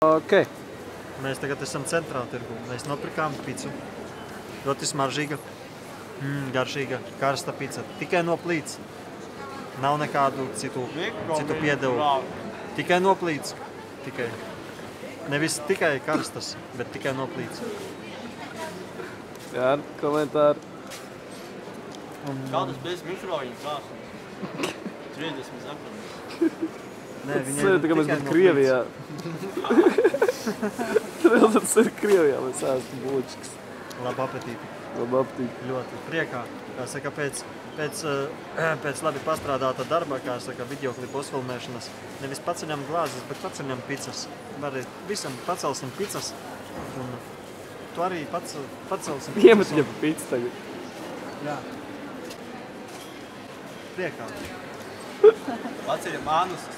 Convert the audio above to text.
Ok. Mēs tagad esam centrā tirgu. Mēs nopirkām picu. Ļoti smaržīga, garšīga, karsta pica. Tikai no plīts. Nav nekādu citu piedevu. Tikai no plīts. Tikai. Nevis tikai karstas, bet tikai no plīts. Jā, komentāri. Kādas bez mikroviņas krāsnes? 30 zakļus. Tas ir tā kā mēs būtu Krievijā. Tas ir Krievijā, mēs ēstu buļķis. Labu apetīti. Labu apetīti. Ļoti priekā. Kā saka, pēc labi pastrādāta darba, kā saka, videoklipu uzfilmēšanas, nevis paceļam glāzes, bet paceļam picas. Arī visam pacelsim picas. Un tu arī pacelsim picas. Iemetiņa pa picu tagad. Jā. Priekā. Paceļam ānusus.